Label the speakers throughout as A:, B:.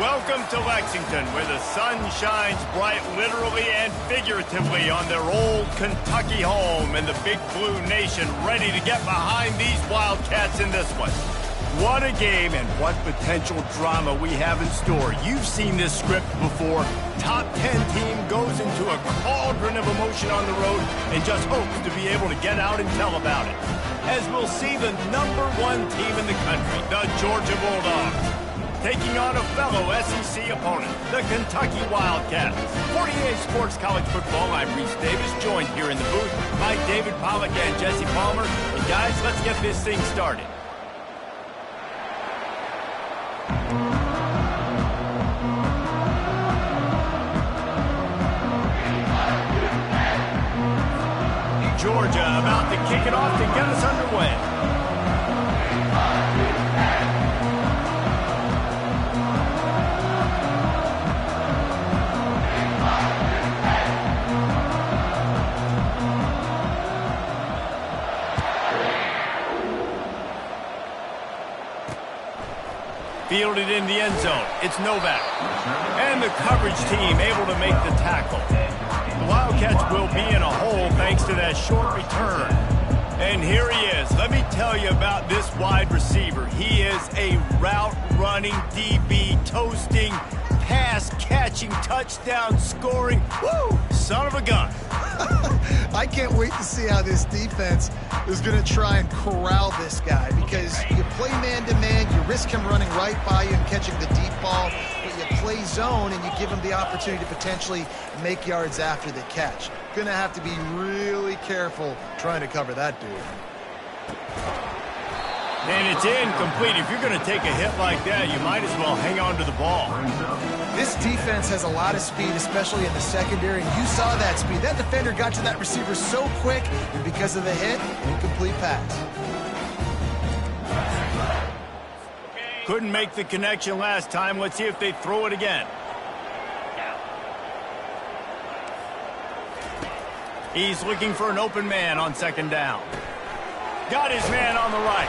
A: Welcome to Lexington, where the sun shines bright literally and figuratively on their old Kentucky home, and the Big Blue Nation ready to get behind these Wildcats in this one. What a game and what potential drama we have in store. You've seen this script before. Top 10 team goes into a cauldron of emotion on the road and just hopes to be able to get out and tell about it. As we'll see the #1 team in the country, the Georgia Bulldogs, taking on a fellow SEC opponent, the Kentucky Wildcats. 48 Sports College Football, I'm Reese Davis, joined here in the booth by David Pollack and Jesse Palmer. And guys, let's get this thing started. Georgia about to kick it off to get us underway. Fielded in the end zone. It's Novak. And the coverage team able to make the tackle. The Wildcats will be in a hole thanks to that short return. And here he is. Let me tell you about this wide receiver. He is a route-running DB, toasting, pass-catching, touchdown-scoring, woo, son of a gun.
B: I can't wait to see how this defense is going to try and corral this guy, because you play man-to-man, you risk him running right by you and catching the deep ball, but you play zone and you give him the opportunity to potentially make yards after the catch. Going to have to be really careful trying to cover that dude.
A: And it's incomplete. If you're going to take a hit like that, you might as well hang on to the ball.
B: This defense has a lot of speed, especially in the secondary, and you saw that speed. That defender got to that receiver so quick, and because of the hit, incomplete pass.
A: Couldn't make the connection last time. Let's see if they throw it again. He's looking for an open man on second down. Got his man on the right.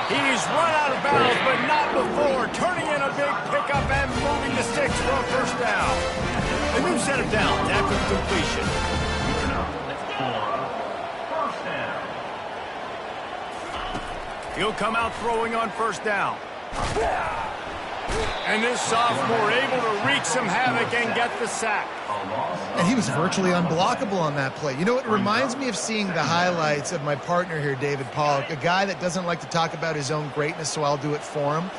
A: He's run out of bounds, but not before. Turning in a big pickup and moving the sticks for a first down. The new set of downs after the completion. He'll come out throwing on first down. And this sophomore able to wreak some havoc and get the sack.
B: And he was virtually unblockable on that play. You know, it reminds me of seeing the highlights of my partner here, David Pollack, a guy that doesn't like to talk about his own greatness, so I'll do it for him.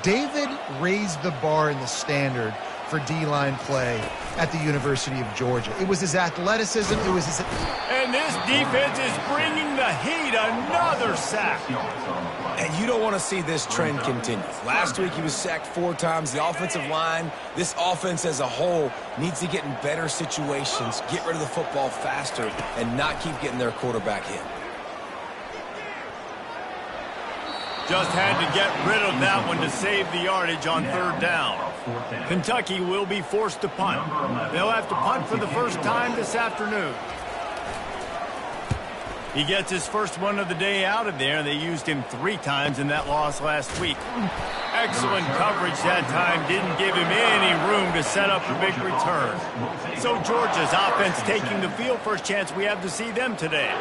B: David raised the bar in the standard for D-line play at the University of Georgia. It was his athleticism. It was his...
A: And this defense is bringing the heat. Another sack.
C: And you don't want to see this trend continue. Last week he was sacked 4 times. The offensive line, this offense as a whole, needs to get in better situations, get rid of the football faster, and not keep getting their quarterback hit.
A: Just had to get rid of that one to save the yardage on third down. Kentucky will be forced to punt. They'll have to punt for the first time this afternoon. He gets his first one of the day out of there. They used him 3 times in that loss last week. Excellent coverage that time. Didn't give him any room to set up a big return. So Georgia's offense taking the field. First chance we have to see them today.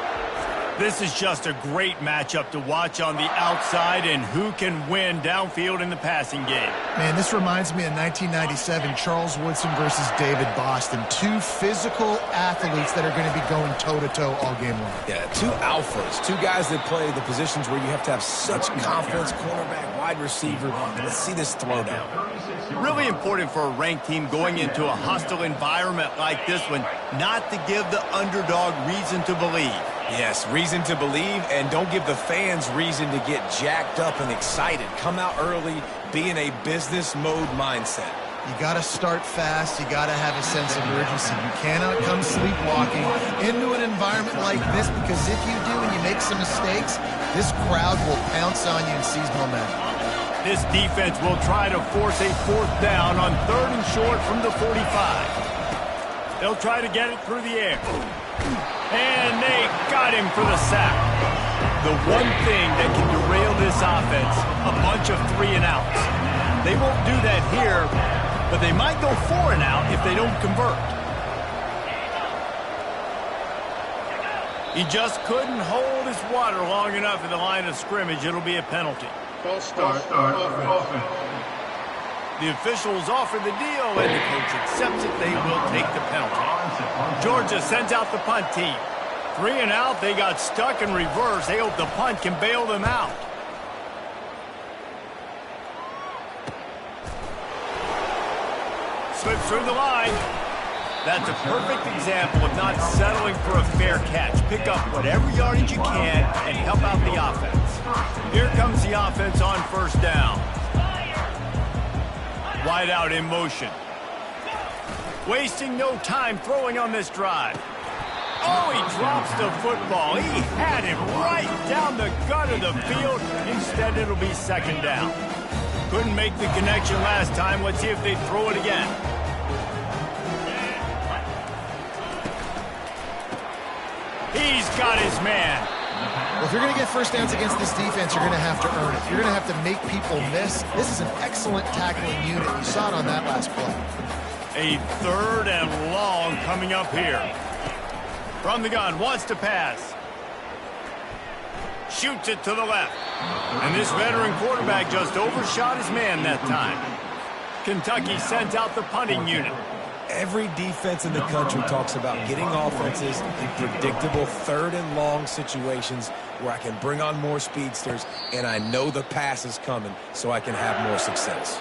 A: This is just a great matchup to watch on the outside, and who can win downfield in the passing game.
B: Man, this reminds me of 1997, Charles Woodson versus David Boston. 2 physical athletes that are going to be going toe-to-toe all game long.
C: Yeah, 2 alphas, 2 guys that play the positions where you have to have such confidence, cornerback, wide receiver. Let's see this throwdown.
A: Really important for a ranked team going into a hostile environment like this one, not to give the underdog reason to believe.
C: Yes, reason to believe, and don't give the fans reason to get jacked up and excited. Come out early, be in a business mode mindset.
B: You got to start fast. You got to have a sense of urgency. You cannot come sleepwalking into an environment like this, because if you do and you make some mistakes, this crowd will pounce on you and seize momentum.
A: This defense will try to force a 4th down on 3rd and short from the 45. They'll try to get it through the air. And they got him for the sack. The one thing that can derail this offense, a bunch of 3 and outs. They won't do that here, but they might go for and out if they don't convert. He just couldn't hold his water long enough at the line of scrimmage. It'll be a penalty.
D: False start. Offense.
A: The officials offer the deal, and the coach accepts it. They will take the penalty. Georgia sends out the punt team. 3 and out. They got stuck in reverse. They hope the punt can bail them out. Slips through the line. That's a perfect example of not settling for a fair catch. Pick up whatever yardage you can and help out the offense. Here comes the offense on first down. Wide out in motion. Wasting no time throwing on this drive. Oh, he drops the football. He had it right down the gut of the field. Instead, it'll be second down. Couldn't make the connection last time. Let's see if they throw it again. He's got his man.
B: Well, if you're going to get first downs against this defense, you're going to have to earn it. You're going to have to make people miss. This is an excellent tackling unit. You saw it on that last play.
A: A 3rd and long coming up here. From the gun, wants to pass. Shoots it to the left. And this veteran quarterback just overshot his man that time. Kentucky sends out the punting unit.
C: Every defense in the country talks about getting offenses in predictable 3rd and long situations where I can bring on more speedsters and I know the pass is coming so I can have more success.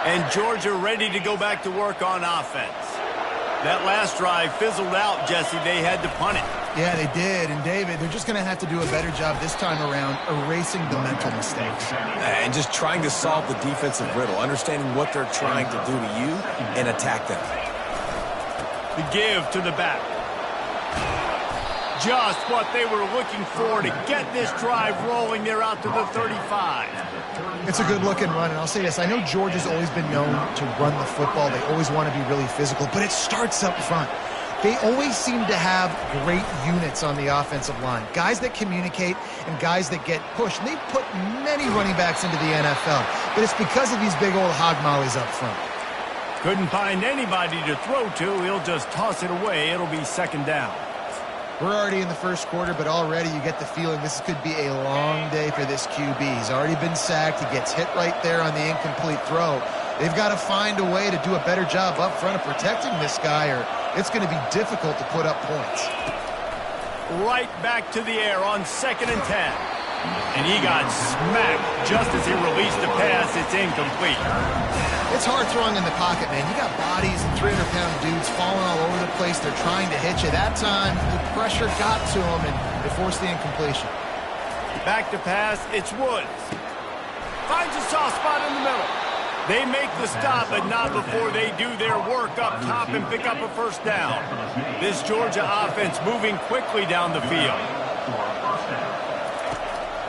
A: And Georgia ready to go back to work on offense. That last drive fizzled out, Jesse. They had to punt it.
B: Yeah, they did. And, David, they're just going to have to do a better job this time around erasing the mental mistakes.
C: And just trying to solve the defensive riddle, understanding what they're trying to do to you and attack them.
A: The give to the back. Just what they were looking for to get this drive rolling. They're out to the 35.
B: It's a good-looking run, and I'll say this. I know Georgia's always been known to run the football. They always want to be really physical, but it starts up front. They always seem to have great units on the offensive line. Guys that communicate and guys that get pushed. And they've put many running backs into the NFL, but it's because of these big old hog mollies up front.
A: Couldn't find anybody to throw to. He'll just toss it away. It'll be second down.
B: We're already in the first quarter, but already you get the feeling this could be a long day for this QB. He's already been sacked. He gets hit right there on the incomplete throw. They've got to find a way to do a better job up front of protecting this guy, or it's going to be difficult to put up points.
A: Right back to the air on 2nd and 10. And he got smacked just as he released the pass. It's incomplete.
B: It's hard throwing in the pocket, man. You got bodies and 300-pound dudes falling all over the place. They're trying to hit you. That time, the pressure got to him, and it forced the incompletion.
A: Back to pass. It's Woods. Finds a soft spot in the middle. They make the stop, but not before they do their work up top and pick up a first down. This Georgia offense moving quickly down the field.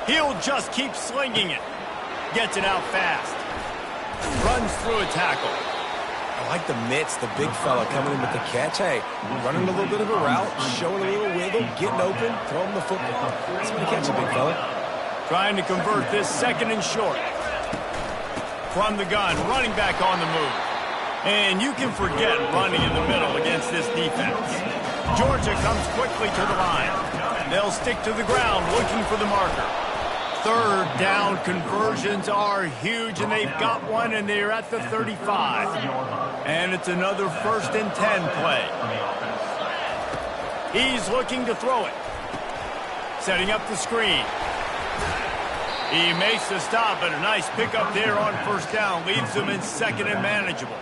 A: He'll just keep slinging it. Gets it out fast. Runs through a tackle.
C: I like the mitts, the big fella coming in with the catch. Hey, running a little bit of a route, showing a little wiggle, getting open, throwing the football. Somebody catch a big fella.
A: Trying to convert this 2nd and short. From the gun, running back on the move. And you can forget running in the middle against this defense. Georgia comes quickly to the line. They'll stick to the ground looking for the marker. 3rd down conversions are huge, and they've got one, and they're at the 35. And it's another 1st and 10 play. He's looking to throw it. Setting up the screen. He makes the stop, but a nice pickup there on first down. Leaves him in 2nd and manageable.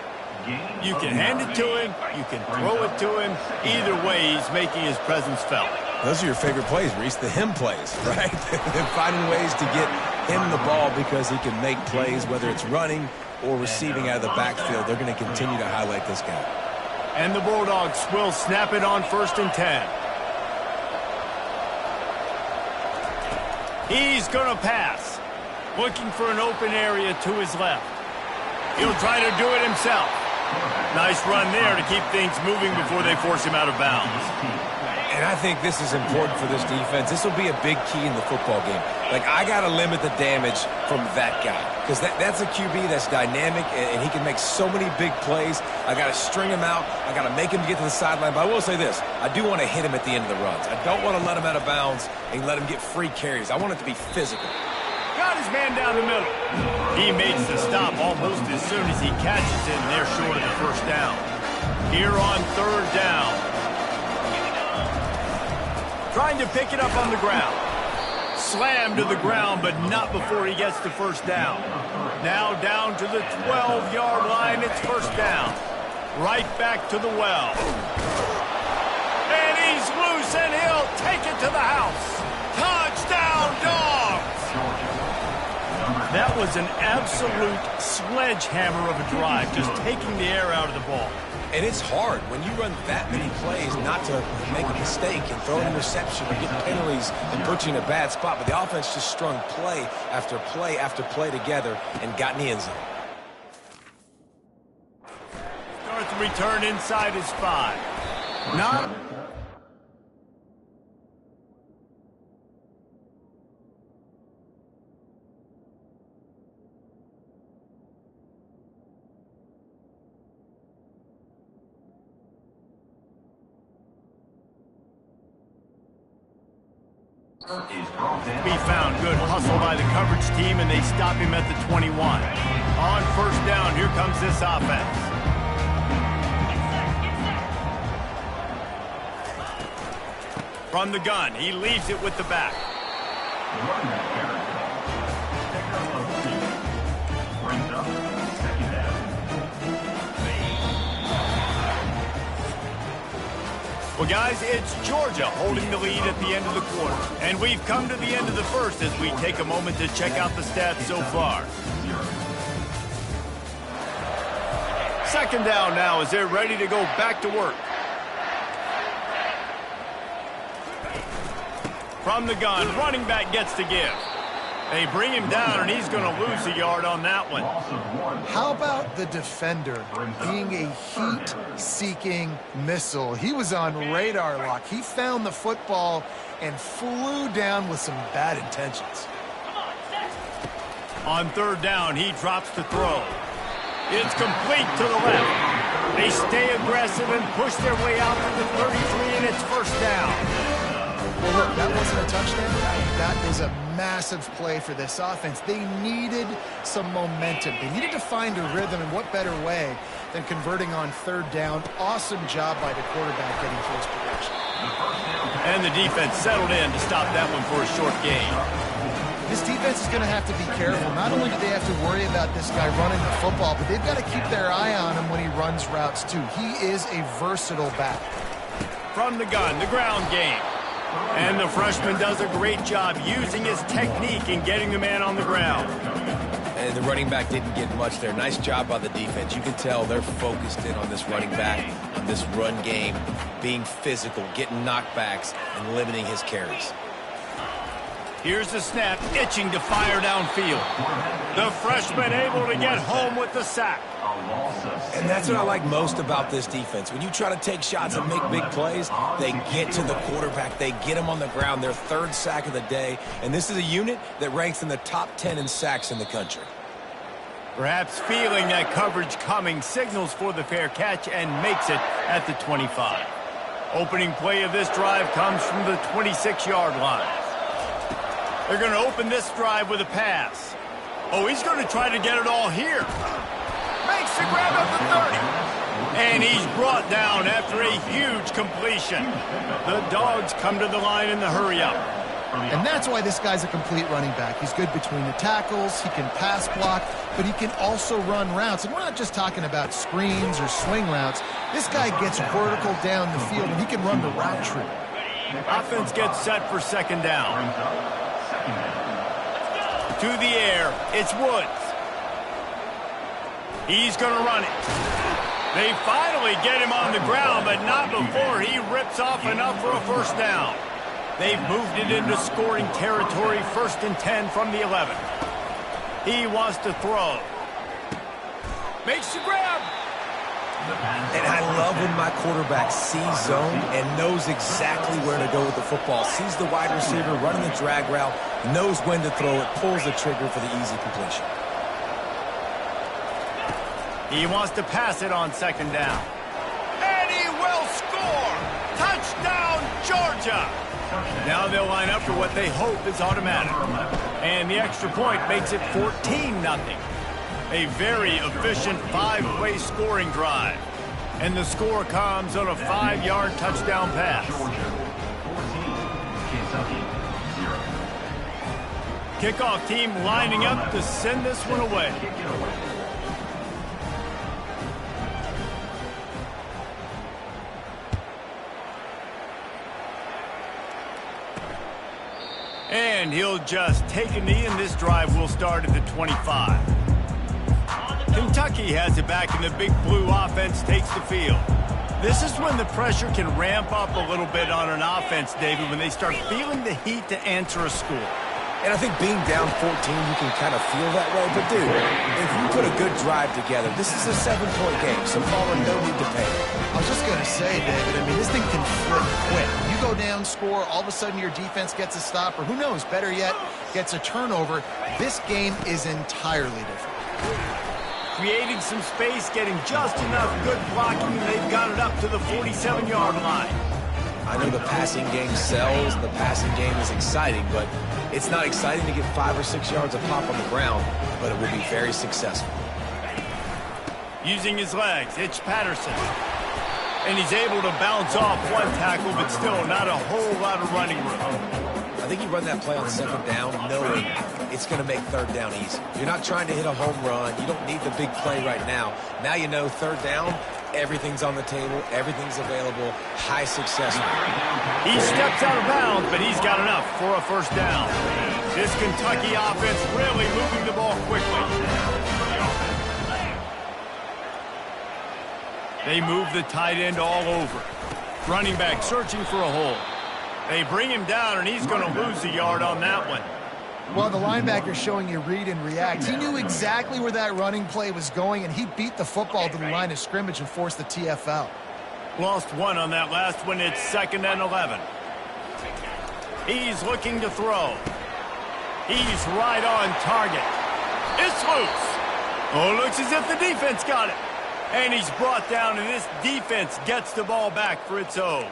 A: You can hand it to him. You can throw it to him. Either way, he's making his presence felt.
C: Those are your favorite plays, Reese, the him plays, right? Finding ways to get him the ball because he can make plays, whether it's running or receiving out of the backfield. They're going to continue to highlight this guy.
A: And the Bulldogs will snap it on 1st and 10. He's going to pass. Looking for an open area to his left. He'll try to do it himself. Nice run there to keep things moving before they force him out of bounds.
C: And I think this is important for this defense. This will be a big key in the football game. Like, I got to limit the damage from that guy because that's a QB that's dynamic, and he can make so many big plays. I got to string him out. I got to make him get to the sideline. But I will say this. I do want to hit him at the end of the runs. I don't want to let him out of bounds and let him get free carries. I want it to be physical.
A: Got his man down the middle. He makes the stop almost as soon as he catches it, and they're short of the first down. Here on third down. Trying to pick it up on the ground. Slammed to the ground, but not before he gets to first down. Now down to the 12-yard line. It's first down. Right back to the well. And he's loose, and he'll take it to the house. Touchdown, Dogs! That was an absolute sledgehammer of a drive, just taking the air out of the ball.
C: And it's hard when you run that many plays not to make a mistake and throw an interception or get penalties and put you in a bad spot. But the offense just strung play after play after play together and got in the end zone.
A: Starts the return inside his 5. Not... be found. Good hustle by the coverage team, and they stop him at the 21. On first down, here comes this offense. From the gun, he leaves it with the back. Well, guys, it's Georgia holding the lead at the end of the quarter. And we've come to the end of the first as we take a moment to check out the stats so far. Second down now as they're ready to go back to work. From the gun, running back gets to give. They bring him down, and he's going to lose a yard on that one.
B: How about the defender being a heat-seeking missile? He was on radar lock. He found the football and flew down with some bad intentions.
A: On third down, he drops to throw. It's complete to the left. They stay aggressive and push their way out to the 33, and it's first down.
B: Well, look, that wasn't a touchdown. That is a massive play for this offense. They needed some momentum. They needed to find a rhythm, and what better way than converting on third down. Awesome job by the quarterback getting to his progression.
A: And the defense settled in to stop that one for a short gain.
B: This defense is going to have to be careful. Not only do they have to worry about this guy running the football, but they've got to keep their eye on him when he runs routes, too. He is a versatile back.
A: From the gun, the ground game. And the freshman does a great job using his technique and getting the man on the ground.
C: And the running back didn't get much there. Nice job by the defense. You can tell they're focused in on this running back, on this run game, being physical, getting knockbacks, and limiting his carries.
A: Here's the snap, itching to fire downfield. The freshman able to get home with the sack.
C: And that's what I like most about this defense. When you try to take shots and make big plays, they get to the quarterback. They get him on the ground, their third sack of the day. And this is a unit that ranks in the top 10 in sacks in the country.
A: Perhaps feeling that coverage coming, signals for the fair catch and makes it at the 25. Opening play of this drive comes from the 26-yard line. They're going to open this drive with a pass. Oh, he's going to try to get it all here. Makes the grab at the 30. And he's brought down after a huge completion. The Dogs come to the line in the hurry-up.
B: And that's why this guy's a complete running back. He's good between the tackles, he can pass block, but he can also run routes. And we're not just talking about screens or swing routes. This guy gets vertical down the field, and he can run the route tree.
A: Offense gets set for second down. To the air, it's Woods. He's going to run it. They finally get him on the ground, but not before he rips off enough for a first down. They've moved it into scoring territory, 1st and 10 from the 11. He wants to throw. Makes the grab.
C: And I love when my quarterback sees zone and knows exactly where to go with the football. Sees the wide receiver running the drag route, knows when to throw it, pulls the trigger for the easy completion.
A: He wants to pass it on second down. And he will score! Touchdown, Georgia! Now they'll line up for what they hope is automatic. And the extra point makes it 14-0. A very efficient 5-play scoring drive. And the score comes on a 5-yard touchdown pass. Kickoff team lining up to send this one away. And he'll just take a knee, and this drive will start at the 25. Kentucky has it back, and the Big Blue offense takes the field. This is when the pressure can ramp up a little bit on an offense, David, when they start feeling the heat to answer a score.
C: And I think being down 14, you can kind of feel that way. But, dude, if you put a good drive together, this is a 7-point game, so Paula, no need to pay.
B: I was just going to say, David, I mean, this thing can flip quick. You go down, score, all of a sudden your defense gets a stop, or who knows, better yet, gets a turnover. This game is entirely different.
A: Creating some space, getting just enough good blocking, and they've got it up to the 47-yard line.
C: I know the passing game sells, and the passing game is exciting, but it's not exciting to get 5 or 6 yards of pop on the ground, but it will be very successful.
A: Using his legs, it's Patterson. And he's able to bounce off one tackle, but still not a whole lot of running room.
C: I think you run that play on second down knowing it's going to make third down easy. You're not trying to hit a home run. You don't need the big play right now. Now you know third down, everything's on the table, everything's available, high success rate.
A: He steps out of bounds, but he's got enough for a first down. This Kentucky offense really moving the ball quickly. They move the tight end all over. Running back searching for a hole. They bring him down, and he's going to lose a yard on that one.
B: Well, the linebacker's showing you read and react. He knew exactly where that running play was going, and he beat the football to the line of scrimmage and forced the TFL.
A: Lost one on that last one. It's 2nd and 11. He's looking to throw. He's right on target. It's loose. Oh, looks as if the defense got it. And he's brought down, and this defense gets the ball back for its own.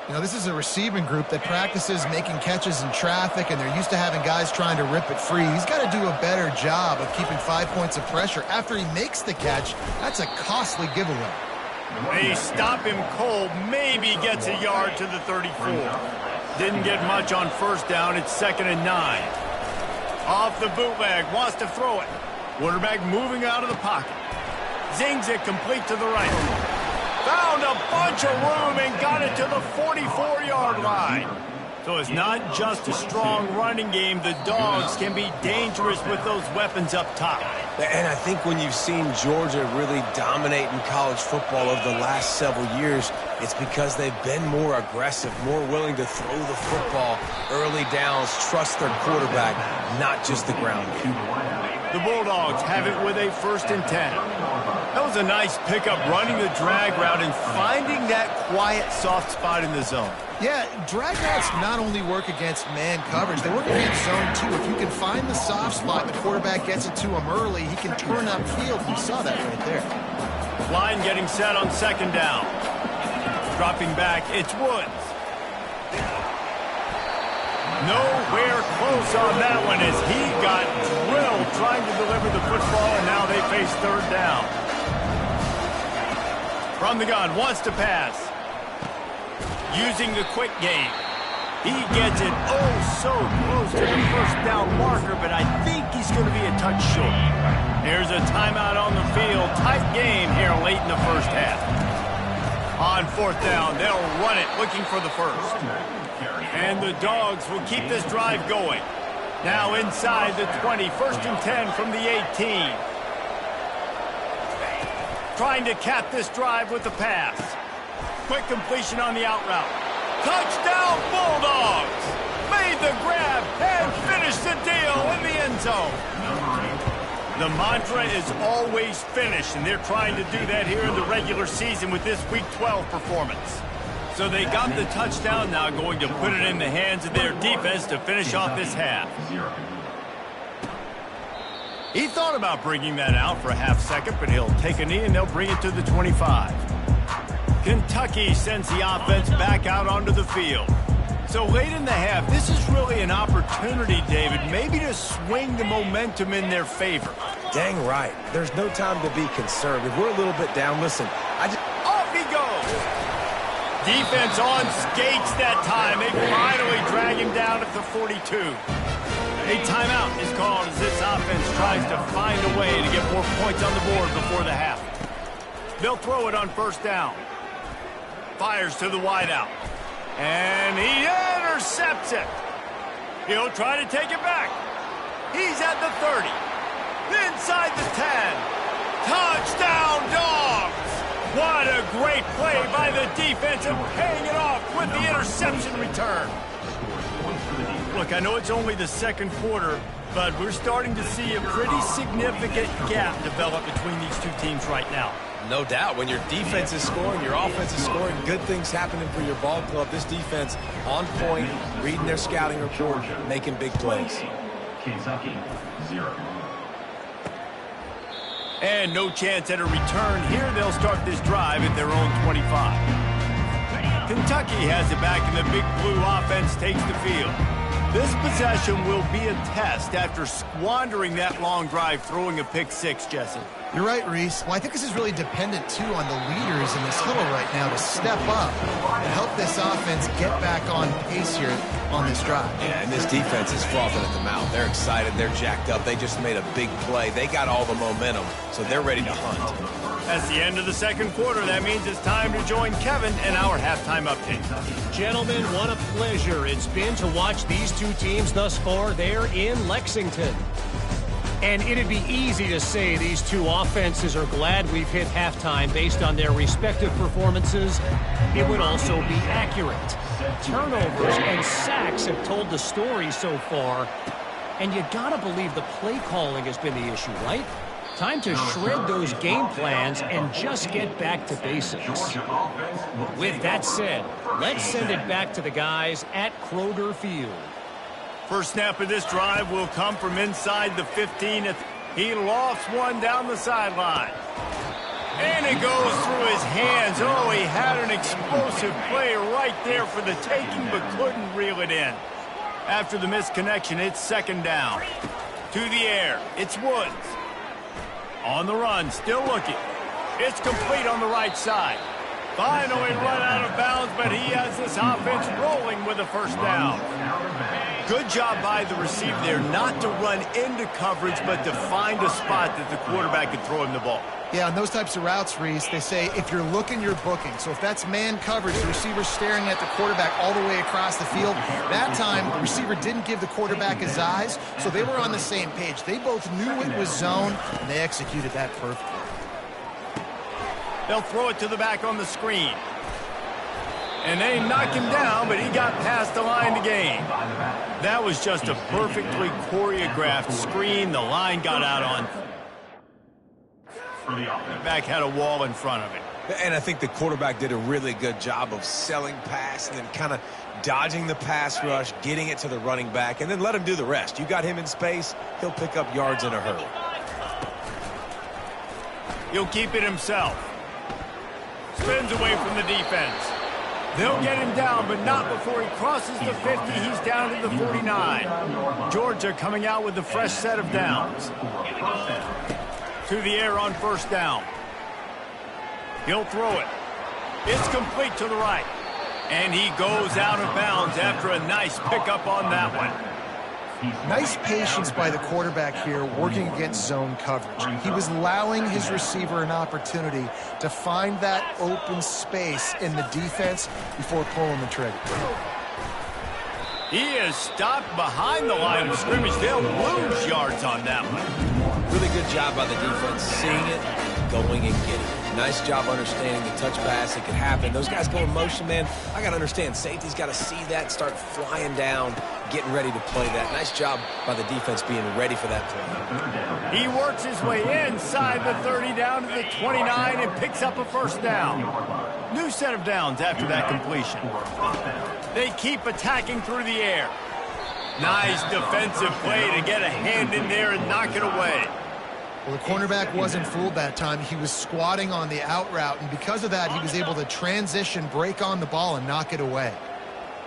B: You know, this is a receiving group that practices making catches in traffic, and they're used to having guys trying to rip it free. He's got to do a better job of keeping 5 points of pressure. After he makes the catch, that's a costly giveaway.
A: They stop him cold, maybe gets a yard to the 34. Didn't get much on first down. It's 2nd and 9. Off the bootleg, wants to throw it. Quarterback moving out of the pocket. Zings it complete to the right. Found a bunch of room and got it to the 44-yard line. So it's not just a strong running game. The Dogs can be dangerous with those weapons up top.
C: And I think when you've seen Georgia really dominate in college football over the last several years, it's because they've been more aggressive, more willing to throw the football, early downs, trust their quarterback, not just the ground game.
A: The Bulldogs have it with a 1st and 10. That was a nice pickup, running the drag route and finding that quiet, soft spot in the zone.
B: Yeah, drag routes not only work against man coverage, they work against zone too. If you can find the soft spot, the quarterback gets it to him early, he can turn upfield. You saw that right there.
A: Line getting set on 2nd down. Dropping back, it's Woods. Nowhere close on that one as he got drilled trying to deliver the football, and now they face 3rd down. From the gun, wants to pass. Using the quick game. He gets it so close to the first down marker, but I think he's going to be a touch short. There's a timeout on the field. Tight game here late in the first half. On 4th down, they'll run it, looking for the first. And the Dogs will keep this drive going. Now inside the 20, 1st and 10 from the 18. Trying to cap this drive with the pass. Quick completion on the out route. Touchdown Bulldogs! Made the grab and finished the deal in the end zone. The mantra is always finish, and they're trying to do that here in the regular season with this Week 12 performance. So they got the touchdown, now going to put it in the hands of their defense to finish off this half. He thought about bringing that out for a half second, but he'll take a knee and they'll bring it to the 25. Kentucky sends the offense back out onto the field. So late in the half, this is really an opportunity, David, maybe to swing the momentum in their favor.
C: Dang right. There's no time to be concerned. If we're a little bit down, listen,
A: Off he goes! Defense on skates that time. They finally drag him down at the 42. A timeout is called as this offense tries to find a way to get more points on the board before the half. They'll throw it on first down. Fires to the wideout. And he intercepts it. He'll try to take it back. He's at the 30. Inside the 10. Touchdown, Dogs! What a great play by the defense and paying it off with the interception return. Look, I know it's only the second quarter, but we're starting to see a pretty significant gap develop between these two teams right now.
C: no doubt, when your defense is scoring, your offense is scoring, good things happening for your ball club. This defense on point, reading their scouting report, making big plays.
D: Kentucky, 0.
A: And no chance at a return here. They'll start this drive at their own 25. Kentucky has it back, and the Big Blue offense takes the field. This possession will be a test after squandering that long drive, throwing a pick six, Jesse.
B: You're right, Reese. Well, I think this is really dependent, too, on the leaders in this huddle right now to step up and help this offense get back on pace here on this drive.
C: Yeah, and this defense is frothing at the mouth. They're excited. They're jacked up. They just made a big play. They got all the momentum, so they're ready to hunt.
A: That's the end of the second quarter. That means it's time to join Kevin in our halftime update.
E: Gentlemen, what a pleasure it's been to watch these two teams thus far there in Lexington. And it'd be easy to say these two offenses are glad we've hit halftime based on their respective performances. It would also be accurate. Turnovers and sacks have told the story so far. And you gotta believe the play calling has been the issue, right? Time to shred those game plans and just get back to basics. With that said, let's send it back to the guys at Kroger Field.
A: First snap of this drive will come from inside the 15. He lofts one down the sideline. And it goes through his hands. Oh, he had an explosive play right there for the taking, but couldn't reel it in. After the misconnection, it's second down. To the air, it's Woods. On the run, still looking. It's complete on the right side. Finally run out of bounds, but he has this offense rolling with a first down. Good job by the receiver there not to run into coverage, but to find a spot that the quarterback could throw him the ball.
B: Yeah, on those types of routes, Reese, they say if you're looking, you're booking. So if that's man coverage, the receiver's staring at the quarterback all the way across the field. That time, the receiver didn't give the quarterback his eyes, so they were on the same page. They both knew it was zone, and they executed that perfectly.
A: They'll throw it to the back on the screen. And they knock him down, but he got past the line to gain. That was just a perfectly choreographed screen. The line got out on. The back had a wall in front of it.
C: And I think the quarterback did a really good job of selling pass and then kind of dodging the pass rush, getting it to the running back, and then let him do the rest. You got him in space, he'll pick up yards in a hurry.
A: He'll keep it himself. Spins away from the defense. They'll get him down, but not before he crosses the 50. He's down to the 49. Georgia coming out with a fresh set of downs. To the air on first down. He'll throw it. It's complete to the right. And he goes out of bounds after a nice pickup on that one.
B: Nice patience by the quarterback here working against zone coverage. He was allowing his receiver an opportunity to find that open space in the defense before pulling the trigger.
A: He is stopped behind the line of scrimmage. They'll lose yards on that one.
C: Really good job by the defense, seeing it, going and getting it. Nice job understanding the touch pass. It could happen. Those guys go in motion, man. I got to understand. Safety's got to see that, start flying down, getting ready to play that. Nice job by the defense being ready for that play.
A: He works his way inside the 30 down to the 29 and picks up a first down. New set of downs after that completion. They keep attacking through the air. Nice defensive play to get a hand in there and knock it away.
B: Well, the cornerback wasn't fooled that time. He was squatting on the out route, and because of that, he was able to transition, break on the ball, and knock it away.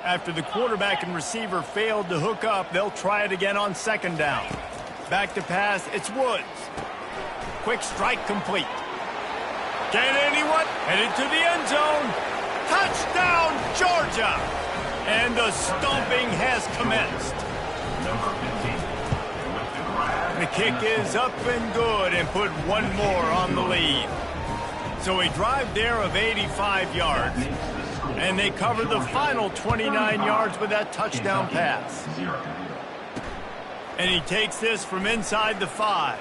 A: After the quarterback and receiver failed to hook up, they'll try it again on second down. Back to pass, it's Woods. Quick strike complete. Can anyone? Headed to the end zone. Touchdown, Georgia! And the stomping has commenced. The kick is up and good and put one more on the lead. So a drive there of 85 yards. And they cover the final 29 yards with that touchdown pass. And he takes this from inside the 5.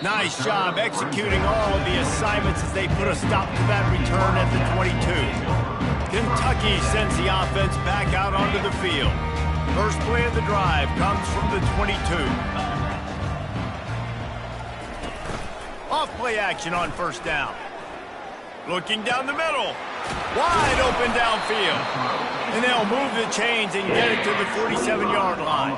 A: Nice job executing all of the assignments as they put a stop to that return at the 22. Kentucky sends the offense back out onto the field. First play of the drive comes from the 22. Off play action on first down. Looking down the middle. Wide open downfield. And they'll move the chains and get it to the 47-yard line.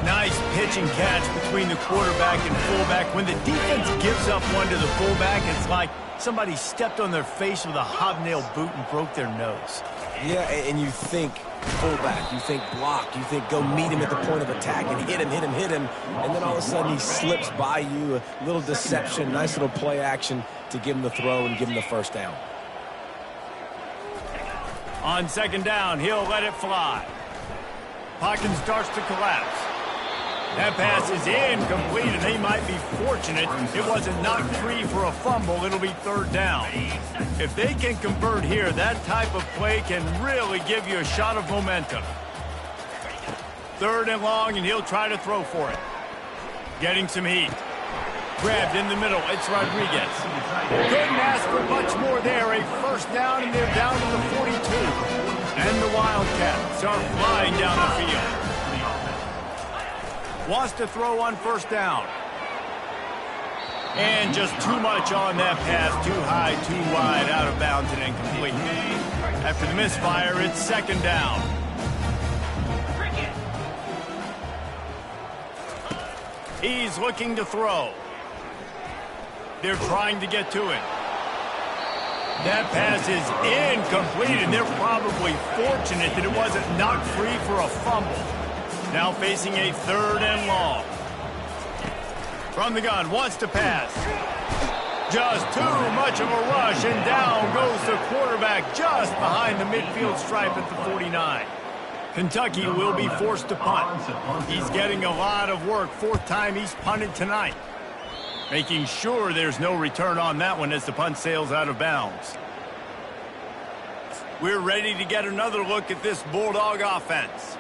A: Nice pitch and catch between the quarterback and fullback. When the defense gives up one to the fullback, it's like somebody stepped on their face with a hobnail boot and broke their nose.
C: Yeah, and you think fullback, you think block, you think go meet him at the point of attack and hit him, and then all of a sudden he slips by you. A little deception, nice little play action to give him the throw and give him the first down.
A: On second down, he'll let it fly. Pocket starts to collapse. That pass is incomplete, and they might be fortunate it wasn't knocked free for a fumble. It'll be third down. If they can convert here, that type of play can really give you a shot of momentum. Third and long, and he'll try to throw for it. Getting some heat. Grabbed in the middle, it's Rodriguez. Couldn't ask for much more there. A first down, and they're down to the 42. And the Wildcats are flying down the field. Wants to throw on first down. And just too much on that pass. Too high, too wide, out of bounds and incomplete. After the misfire, it's second down. He's looking to throw. They're trying to get to it. That pass is incomplete, and they're probably fortunate that it wasn't knocked free for a fumble. Now facing a third and long. From the gun, wants to pass. Just too much of a rush, and down goes the quarterback just behind the midfield stripe at the 49. Kentucky will be forced to punt. He's getting a lot of work. Fourth time he's punted tonight. Making sure there's no return on that one as the punt sails out of bounds. We're ready to get another look at this Bulldog offense.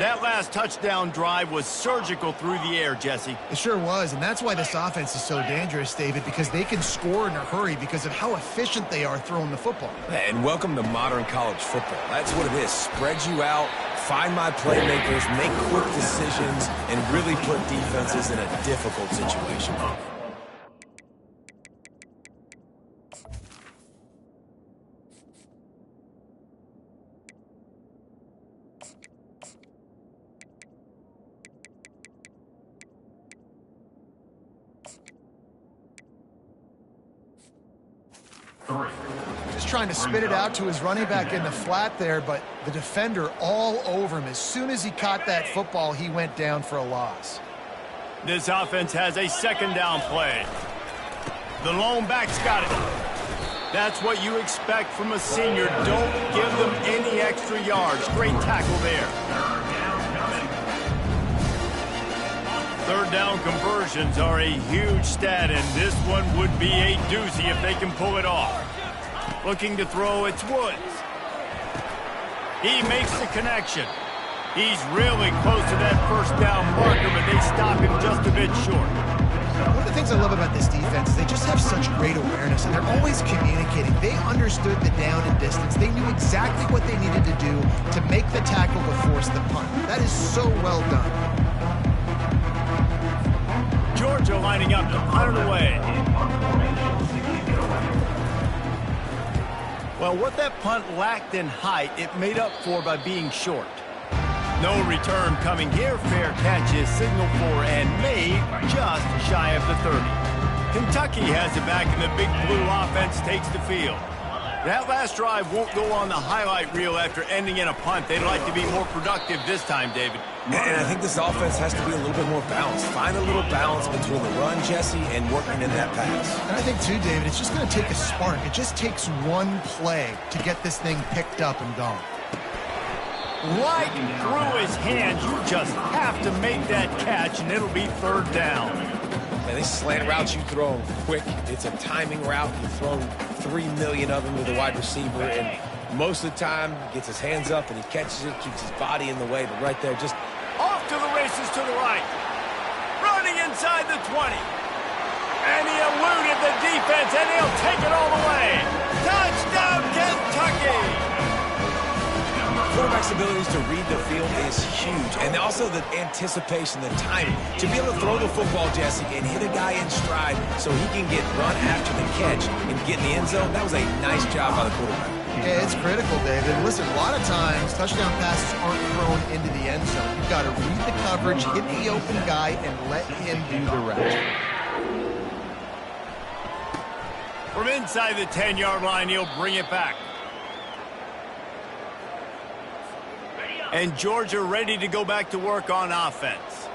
A: That last touchdown drive was surgical through the air, Jesse.
B: It sure was, and that's why this offense is so dangerous, David, because they can score in a hurry because of how efficient they are throwing the football.
C: And welcome to modern college football. That's what it is. Spread you out, find my playmakers, make quick decisions, and really put defenses in a difficult situation.
B: Just trying to spit it out to his running back in the flat there, but the defender all over him. As soon as he caught that football, he went down for a loss.
A: This offense has a second down play. The lone back's got it. That's what you expect from a senior. Don't give them any extra yards. Great tackle there. Third down conversions are a huge stat, and this one would be a doozy if they can pull it off. Looking to throw, it's Woods. He makes the connection. He's really close to that first down marker, but they stop him just a bit short.
B: One of the things I love about this defense is they just have such great awareness, and they're always communicating. They understood the down and distance. They knew exactly what they needed to do to make the tackle to force the punt. That is so well done.
A: Georgia lining up to punt it away. Well, what that punt lacked in height, it made up for by being short. No return coming here. Fair catch is signaled for and made just shy of the 30. Kentucky has it back, and the Big Blue offense takes the field. That last drive won't go on the highlight reel after ending in a punt. They'd like to be more productive this time, David.
C: And I think this offense has to be a little bit more balanced. Find a little balance between the run, Jesse, and working in that pass.
B: And I think, too, David, it's just going to take a spark. It just takes one play to get this thing picked up and going.
A: Right through his hands. You just have to make that catch, and it'll be third down.
C: And these slant routes you throw them quick. It's a timing route. You throw 3 million of them to the wide receiver, and most of the time he gets his hands up and he catches it, keeps his body in the way. But right there, just
A: off to the races to the right. Running inside the 20. And he eluded the defense, and he'll take it all the way. Touchdown, Kentucky!
C: Quarterback's abilities to read the field is huge, and also the anticipation, the timing. To be able to throw the football, Jesse, and hit a guy in stride so he can get run after the catch and get in the end zone, that was a nice job by the quarterback.
B: Yeah, it's critical, David. Listen, a lot of times touchdown passes aren't thrown into the end zone. You've got to read the coverage, hit the open guy, and let him do the rest.
A: From inside the 10-yard line, he'll bring it back. And Georgia ready to go back to work on offense.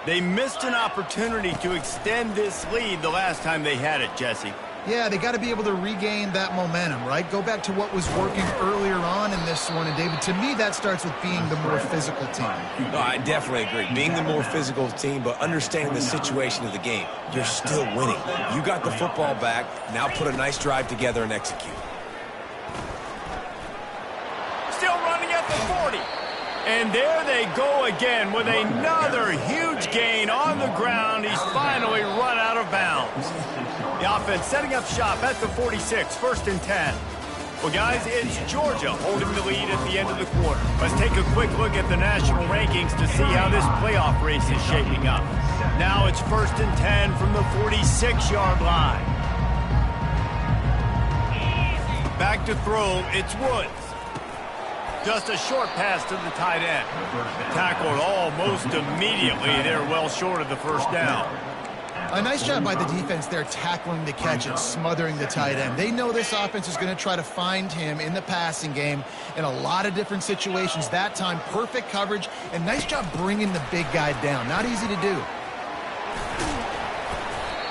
A: They missed an opportunity to extend this lead the last time they had it, Jesse.
B: Yeah, they got to be able to regain that momentum, right? Go back to what was working earlier on in this one. And, David, to me, that starts with being the more physical team.
C: No, I definitely agree. Being the more physical team, but understanding the situation of the game. You're still winning. You got the football back. Now put a nice drive together and execute.
A: Still running at the 40. And there they go again with another huge gain on the ground. He's finally run out of bounds. The offense setting up shop at the 46, 1st and 10. Well, guys, it's Georgia holding the lead at the end of the quarter. Let's take a quick look at the national rankings to see how this playoff race is shaping up. Now it's 1st and 10 from the 46-yard line. Back to throw, it's Woods. Just a short pass to the tight end. Tackled almost immediately. They're well short of the first down.
B: A nice job by the defense there tackling the catch and smothering the tight end. They know this offense is going to try to find him in the passing game in a lot of different situations. That time, perfect coverage, and nice job bringing the big guy down. Not easy to do.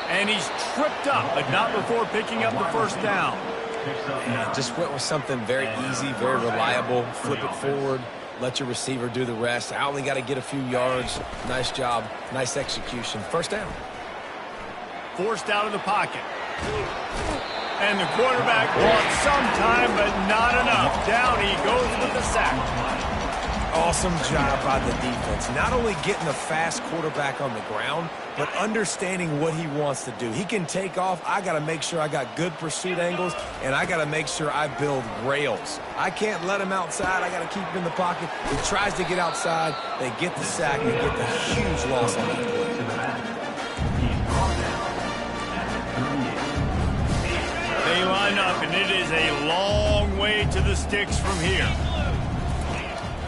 A: And he's tripped up, but not before picking up the first down.
C: And just went with something very easy, very reliable. Flip it forward, let your receiver do the rest. I only got to get a few yards. Nice job, nice execution. First down.
A: Forced out of the pocket. And the quarterback lost some time, but not enough. Down he goes with the sack.
C: Awesome job by the defense. Not only getting a fast quarterback on the ground, but understanding what he wants to do. He can take off. I got to make sure I got good pursuit angles, and I got to make sure I build rails. I can't let him outside. I got to keep him in the pocket. He tries to get outside. They get the sack and get the huge loss on that play.
A: They line up, and it is a long way to the sticks from here.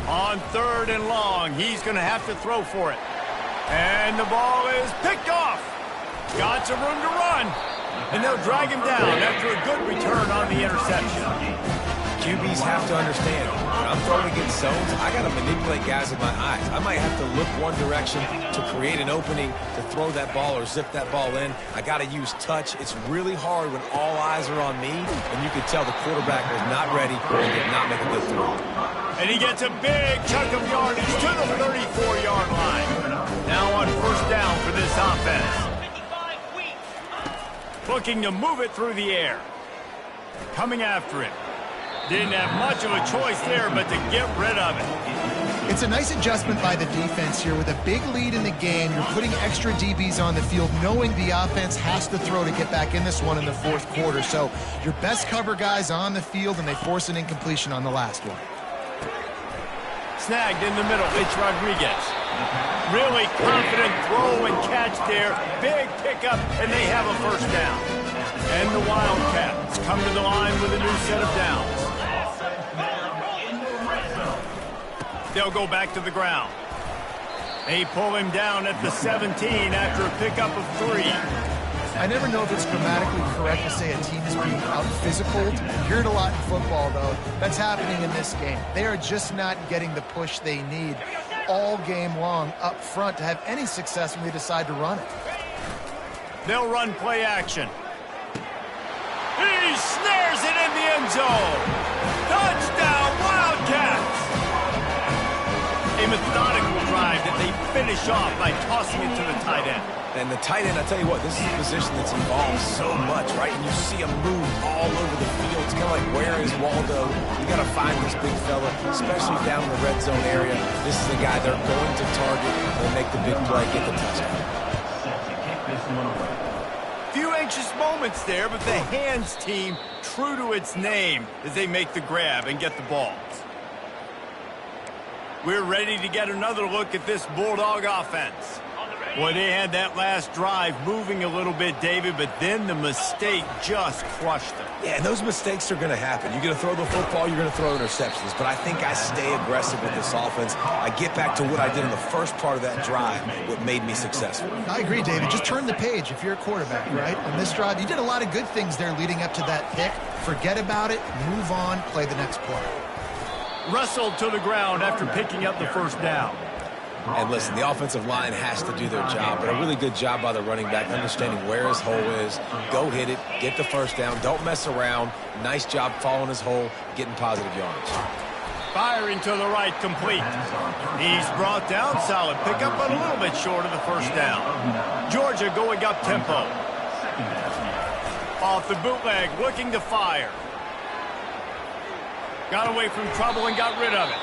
A: On 3rd and long, he's going to have to throw for it. And the ball is picked off. Got some room to run. And they'll drag him down after a good return on the interception.
C: QBs have to understand, when I'm throwing against zones, I got to manipulate guys with my eyes. I might have to look one direction to create an opening to throw that ball or zip that ball in. I got to use touch. It's really hard when all eyes are on me, and you can tell the quarterback was not ready and did not make a good throw.
A: And he gets a big chunk of yardage to the 34-yard line. Now on first down for this offense. Looking to move it through the air. Coming after it. Didn't have much of a choice there, but to get rid of it.
B: It's a nice adjustment by the defense here. With a big lead in the game, you're putting extra DBs on the field, knowing the offense has to throw to get back in this one in the fourth quarter. So your best cover guys on the field, and they force an incompletion on the last one.
A: Snagged in the middle. It's Rodriguez. Really confident throw and catch there. Big pickup, and they have a first down. And the Wildcats come to the line with a new set of downs. They'll go back to the ground. They pull him down at the 17 after a pickup of 3.
B: I never know if it's grammatically correct to say a team is being out-physical. You hear it a lot in football, though. That's happening in this game. They are just not getting the push they need all game long up front to have any success when they decide to run it.
A: They'll run play action. He snares it in the end zone. Touchdown, Wildcats! A methodical drive that they finish off by tossing it to the tight end.
C: And the tight end, I tell you what, this is a position that's involved so much, right? And you see him move all over the field. It's kind of like, where is Waldo? You got to find this big fella, especially down in the red zone area. This is the guy they're going to target. They'll make the big play, get the touchdown.
A: Few anxious moments there, but the hands team true to its name as they make the grab and get the ball. We're ready to get another look at this Bulldog offense. Boy, they had that last drive moving a little bit, David, but then the mistake just crushed them.
C: Yeah, and those mistakes are going to happen. You're going to throw the football, you're going to throw interceptions. But I think I stay aggressive with this offense. I get back to what I did in the first part of that drive, what made me successful.
B: I agree, David. Just turn the page if you're a quarterback, right? On this drive, you did a lot of good things there leading up to that pick. Forget about it, move on, play the next play.
A: Wrestled to the ground after picking up the first down.
C: And listen, the offensive line has to do their job, but a really good job by the running back understanding where his hole is. Go hit it, get the first down, don't mess around. Nice job following his hole, getting positive yards.
A: Firing to the right, complete. He's brought down, solid pickup, but a little bit short of the first down. Georgia going up tempo. Off the bootleg, looking to fire. Got away from trouble and got rid of it.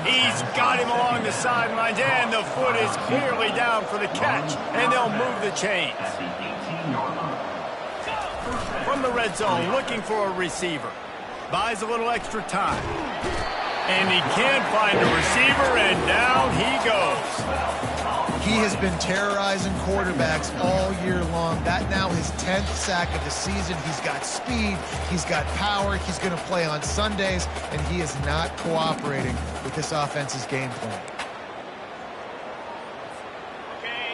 A: He's got him along the sidelines, and the foot is clearly down for the catch, and they'll move the chains. From the red zone, looking for a receiver. Buys a little extra time. And he can't find a receiver, and down he goes.
B: He has been terrorizing quarterbacks all year long. That now his 10th sack of the season. He's got speed. He's got power. He's going to play on Sundays, and he is not cooperating with this offense's game plan.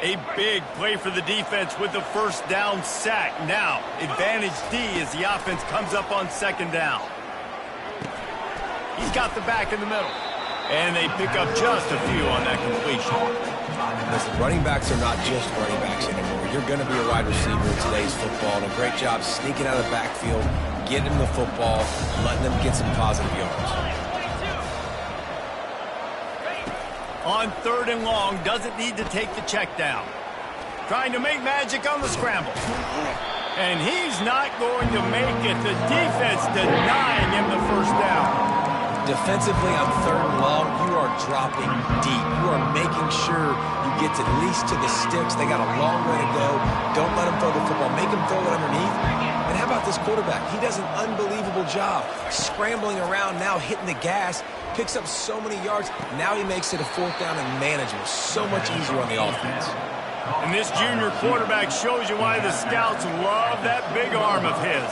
A: A big play for the defense with the first down sack. Now, advantage D as the offense comes up on second down. He's got the back in the middle. And they pick up just a few on that completion.
C: Listen, running backs are not just running backs anymore. You're going to be a wide receiver in today's football. And a great job sneaking out of the backfield, getting them the football, letting them get some positive yards.
A: On third and long, doesn't need to take the check down. Trying to make magic on the scramble. And he's not going to make it. The defense denying him the first down.
C: Defensively on third and long, you are dropping deep. You are making sure you get at least to the sticks. They got a long way to go. Don't let them throw the football. Make them throw it underneath. And how about this quarterback? He does an unbelievable job scrambling around, now hitting the gas, picks up so many yards. Now he makes it a fourth down and manageable. So much easier on the offense.
A: And this junior quarterback shows you why the scouts love that big arm of his.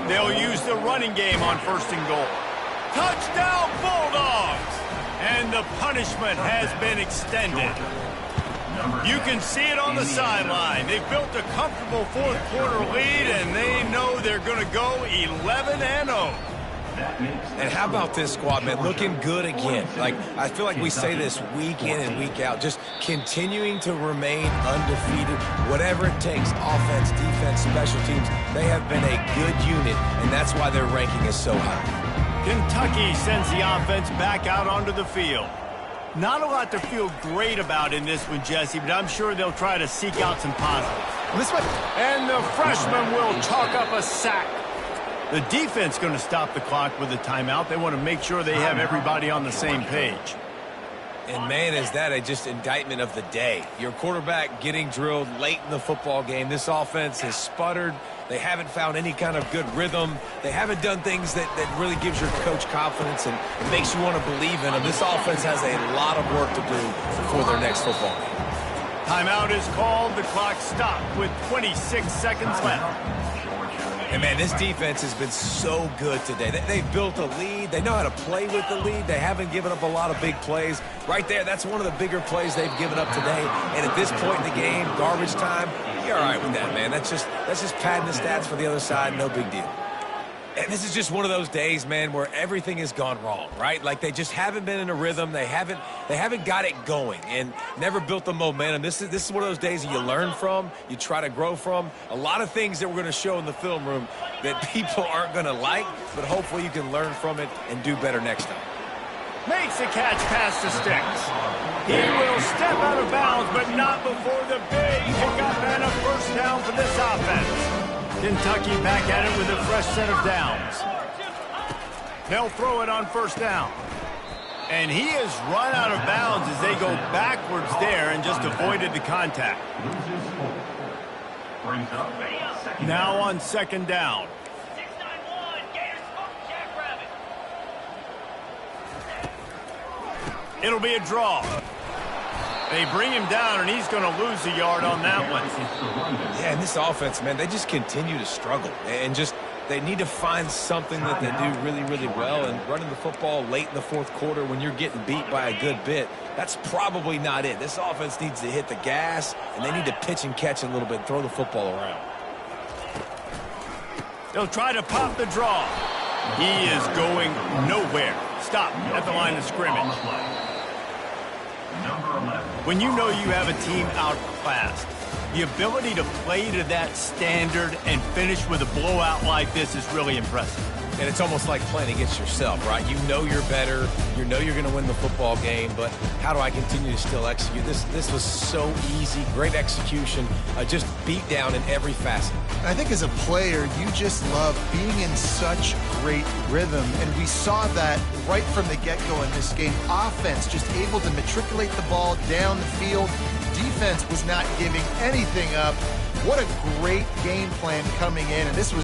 A: They'll use the running game on first and goal. Touchdown, Bulldogs! And the punishment has been extended. You can see it on the sideline. They've built a comfortable fourth quarter lead, and they know they're going to go 11-0.
C: And how about this squad, man? Looking good again. Like, I feel like we say this week in and week out, just continuing to remain undefeated, whatever it takes, offense, defense, special teams. They have been a good unit, and that's why their ranking is so high.
A: Kentucky sends the offense back out onto the field. Not a lot to feel great about in this one, Jesse, but I'm sure they'll try to seek out some positives.
B: This one.
A: And the freshman will chalk up a sack. The defense going to stop the clock with a timeout. They want to make sure they have everybody on the same page.
C: And, man, is that a just indictment of the day. Your quarterback getting drilled late in the football game. This offense has sputtered. They haven't found any kind of good rhythm. They haven't done things that really gives your coach confidence and makes you want to believe in them. This offense has a lot of work to do before their next football game.
A: Timeout is called. The clock stopped with 26 seconds left.
C: And, man, this defense has been so good today. They've built a lead. They know how to play with the lead. They haven't given up a lot of big plays. Right there, that's one of the bigger plays they've given up today. And at this point in the game, garbage time, you're all right with that, man. That's just padding the stats for the other side. No big deal. And this is just one of those days, man, where everything has gone wrong, right? Like they just haven't been in a rhythm. They haven't got it going and never built the momentum. This is one of those days that you learn from, you try to grow from. A lot of things that we're going to show in the film room that people aren't going to like, but hopefully you can learn from it and do better next time.
A: Makes a catch past the sticks. He will step out of bounds, but not before the big pickup and a first down for this offense. Kentucky back at it with a fresh set of downs. They'll throw it on first down. And he has run out of bounds as they go backwards there and just avoided the contact. Now on second down. It'll be a draw. They bring him down, and he's going to lose a yard on that one.
C: Yeah, and this offense, man, they just continue to struggle. And just they need to find something that they do really, really well. And running the football late in the fourth quarter when you're getting beat by a good bit, that's probably not it. This offense needs to hit the gas, and they need to pitch and catch a little bit, throw the football around.
A: They'll try to pop the draw. He is going nowhere. Stop at the line of scrimmage. When you know you have a team outclassed, the ability to play to that standard and finish with a blowout like this is really impressive.
C: And it's almost like playing against yourself, right? You know you're better. You know you're going to win the football game, but how do I continue to still execute? This was so easy. Great execution. Just beat down in every facet.
B: I think as a player, you just love being in such great rhythm, and we saw that right from the get-go in this game. Offense just able to matriculate the ball down the field. Defense was not giving anything up. What a great game plan coming in, and this was